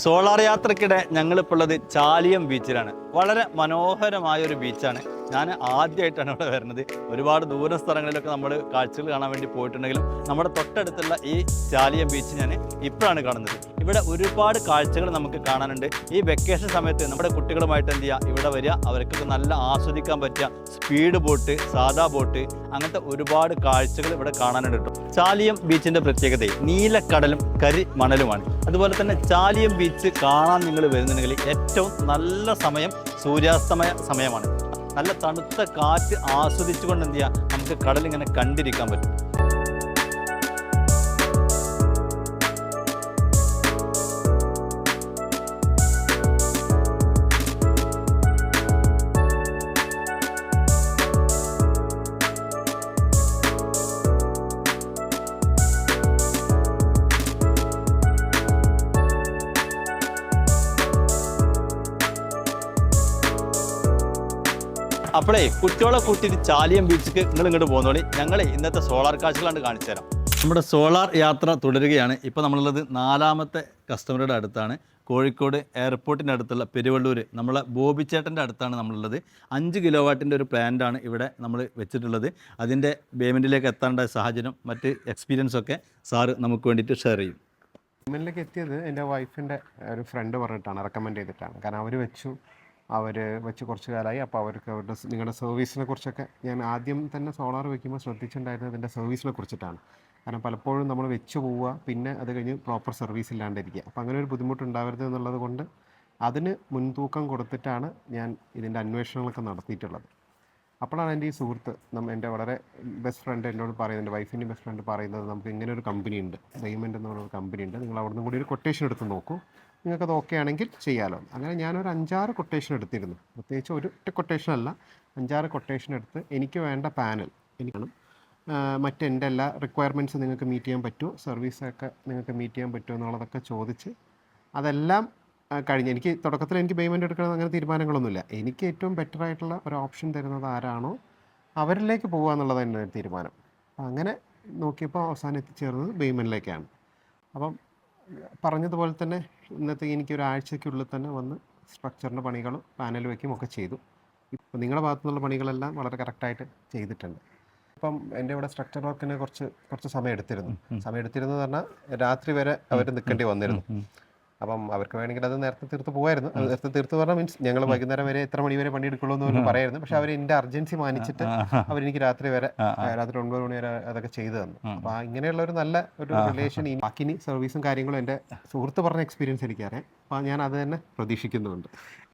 Solar യാത്രക്കിടെ ഞങ്ങളിപ്പോൾ ഉള്ളത് ചാലിയം ബീച്ചിലാണ്. വളരെ മനോഹരമായ ഒരു ബീച്ചാണ്. ഞാൻ ആദ്യമായിട്ടാണ് ഇവിടെ വരുന്നത്. ഒരുപാട് ദൂര സ്ഥലങ്ങളിലൊക്കെ നമ്മൾ കാഴ്ചകൾ കാണാൻ വേണ്ടി പോയിട്ടുണ്ടെങ്കിലും നമ്മുടെ തൊട്ടടുത്തുള്ള ഈ ചാലിയം ബീച്ച് ഞാൻ ഇപ്പോഴാണ് കാണുന്നത്. ഇവിടെ ഒരുപാട് കാഴ്ചകൾ നമുക്ക് കാണാനുണ്ട്. ഈ വെക്കേഷൻ സമയത്ത് നമ്മുടെ കുട്ടികളുമായിട്ട് എന്ത് ചെയ്യുക, ഇവിടെ വരിക, അവർക്കൊക്കെ നല്ല ആസ്വദിക്കാൻ പറ്റിയ സ്പീഡ് ബോട്ട്, സാധാ ബോട്ട്, അങ്ങനത്തെ ഒരുപാട് കാഴ്ചകൾ ഇവിടെ കാണാനുണ്ട് കേട്ടോ. ചാലിയം ബീച്ചിൻ്റെ പ്രത്യേകത നീലക്കടലും കരി മണലുമാണ്. അതുപോലെ തന്നെ ചാലിയം ബീച്ച് കാണാൻ നിങ്ങൾ വരുന്നുണ്ടെങ്കിൽ ഏറ്റവും നല്ല സമയം സൂര്യാസ്തമയ സമയമാണ്. നല്ല തണുത്ത കാറ്റ് ആസ്വദിച്ചുകൊണ്ട് എന്ത് ചെയ്യുക, നമുക്ക് കടലിങ്ങനെ കണ്ടിരിക്കാൻ പറ്റും. അപ്പോഴേ കുട്ടികളെ കൂട്ടിയിട്ട് ചാലിയം ബീച്ചിക്ക് നിങ്ങൾ ഇങ്ങോട്ട് പോകുന്നോളി. ഞങ്ങൾ ഇന്നത്തെ സോളാർ കാഴ്ചകളാണ് കാണിച്ചു തരാം. നമ്മുടെ സോളാർ യാത്ര തുടരുകയാണ്. ഇപ്പോൾ നമ്മളുള്ളത് 4ാമത്തെ കസ്റ്റമറുടെ അടുത്താണ്. കോഴിക്കോട് എയർപോർട്ടിൻ്റെ അടുത്തുള്ള പെരുവള്ളൂർ നമ്മളെ ബോബിച്ചേട്ടൻ്റെ അടുത്താണ് നമ്മളുള്ളത്. 5 കിലോവാട്ടിൻ്റെ ഒരു പ്ലാന്റാണ് ഇവിടെ നമ്മൾ വെച്ചിട്ടുള്ളത്. അതിൻ്റെ പേയ്മെൻറ്റിലേക്ക് എത്താനുള്ള സാഹചര്യം മറ്റ് എക്സ്പീരിയൻസൊക്കെ സാറ് നമുക്ക് വേണ്ടിയിട്ട് ഷെയർ ചെയ്യും. പേയ്മെൻറ്റിലേക്ക് എത്തിയത് എൻ്റെ വൈഫിൻ്റെ ഒരു ഫ്രണ്ട് പറഞ്ഞിട്ടാണ്, റെക്കമെൻഡ് ചെയ്തിട്ടാണ്. കാരണം അവർ വെച്ച് കുറച്ച് കാലമായി. അപ്പോൾ അവർക്ക് നിങ്ങളുടെ സർവീസിനെ കുറിച്ചൊക്കെ ഞാൻ ആദ്യം തന്നെ സോളാർ വയ്ക്കുമ്പോൾ ശ്രദ്ധിച്ചിട്ടുണ്ടായിരുന്നത് ഇതിൻ്റെ സർവീസിനെ കുറിച്ചിട്ടാണ്. കാരണം പലപ്പോഴും നമ്മൾ വെച്ച് പോവുക, പിന്നെ അത് കഴിഞ്ഞ് പ്രോപ്പർ സർവീസ് ഇല്ലാണ്ടിരിക്കുക. അപ്പോൾ അങ്ങനെ ഒരു ബുദ്ധിമുട്ടുണ്ടാവരുത് എന്നുള്ളത് കൊണ്ട് അതിന് മുൻതൂക്കം കൊടുത്തിട്ടാണ് ഞാൻ ഇതിൻ്റെ അന്വേഷണങ്ങളൊക്കെ നടത്തിയിട്ടുള്ളത്. അപ്പോഴാണ് എൻ്റെ ഈ സുഹൃത്ത്, എൻ്റെ വളരെ ബെസ്റ്റ് ഫ്രണ്ട് എന്നോട് പറയുന്നത്, എൻ്റെ വൈഫിൻ്റെ ബെസ്റ്റ് ഫ്രണ്ട് പറയുന്നത്, നമുക്ക് ഇങ്ങനെ ഒരു കമ്പനി ഉണ്ട്, ഡയമണ്ട് എന്ന് പറയുന്ന കമ്പനി ഉണ്ട്, നിങ്ങൾ അവിടെ നിന്ന് കൂടി ഒരു കൊട്ടേഷൻ എടുത്ത് നോക്കൂ, നിങ്ങൾക്കത് ഓക്കെ ആണെങ്കിൽ ചെയ്യാമല്ലോ. അങ്ങനെ ഞാനൊരു 5-6 കൊട്ടേഷൻ എടുത്തിരുന്നു. പ്രത്യേകിച്ച് ഒറ്റ കൊട്ടേഷൻ അല്ല, 5-6 കൊട്ടേഷൻ എടുത്ത് എനിക്ക് വേണ്ട പാനൽ എനിക്കാണ്, മറ്റെൻ്റെ എല്ലാ റിക്വയർമെൻറ്റ്സ് നിങ്ങൾക്ക് മീറ്റ് ചെയ്യാൻ പറ്റുമോ, സർവീസൊക്കെ നിങ്ങൾക്ക് മീറ്റ് ചെയ്യാൻ പറ്റുമോ എന്നുള്ളതൊക്കെ ചോദിച്ച് അതെല്ലാം കഴിഞ്ഞ് എനിക്ക് തുടക്കത്തിൽ എനിക്ക് പേയ്മെൻറ്റ് എടുക്കണം അങ്ങനെ തീരുമാനങ്ങളൊന്നുമില്ല. എനിക്ക് ഏറ്റവും ബെറ്റർ ആയിട്ടുള്ള ഒരു ഓപ്ഷൻ തരുന്നത് ആരാണോ അവരിലേക്ക് പോകുക എന്നുള്ളത് തന്നെ ഒരു തീരുമാനം. അങ്ങനെ നോക്കിയപ്പോൾ അവസാനം എത്തിച്ചേർന്നത് പേയ്മെൻറ്റിലേക്കാണ്. അപ്പം പറഞ്ഞതുപോലെ തന്നെ ഇന്നത്തെ എനിക്കൊരാഴ്ചയ്ക്കുള്ളിൽ തന്നെ വന്ന് സ്ട്രക്ചറിൻ്റെ പണികളും പാനൽ വയ്ക്കും ഒക്കെ ചെയ്തു. ഇപ്പോൾ നിങ്ങളുടെ ഭാഗത്തു നിന്നുള്ള പണികളെല്ലാം വളരെ കറക്റ്റായിട്ട് ചെയ്തിട്ടുണ്ട്. ഇപ്പം എൻ്റെ ഇവിടെ സ്ട്രക്ചർ വർക്കിന് കുറച്ച് സമയം എടുത്തിരുന്നു പറഞ്ഞാൽ രാത്രി വരെ അവർ നിൽക്കേണ്ടി വന്നിരുന്നു. അപ്പം അവർക്ക് വേണമെങ്കിൽ അത് നേരത്തെ തീർത്ത് പോകുമായിരുന്നു. നേരത്തെ തീർത്ത് പറഞ്ഞാൽ മീൻസ് ഞങ്ങൾ വൈകുന്നേരം വരെ എത്ര മണി വരെ പണിയെടുക്കുള്ളൂ എന്ന് പറയായിരുന്നു. പക്ഷെ അവർ എൻ്റെ അർജൻസി മാനിച്ചിട്ട് അവരെനിക്ക് രാത്രി 9 മണി വരെ അതൊക്കെ ചെയ്തു തന്നു. അപ്പോൾ ഇങ്ങനെയുള്ള ഒരു നല്ല ഒരു റിലേഷൻ ബാക്കി സർവീസും കാര്യങ്ങളും എൻ്റെ സുഹൃത്ത് പറഞ്ഞ എക്സ്പീരിയൻസ് എനിക്കറിയാം. അപ്പോൾ ഞാൻ അത് തന്നെ പ്രതീക്ഷിക്കുന്നുണ്ട്.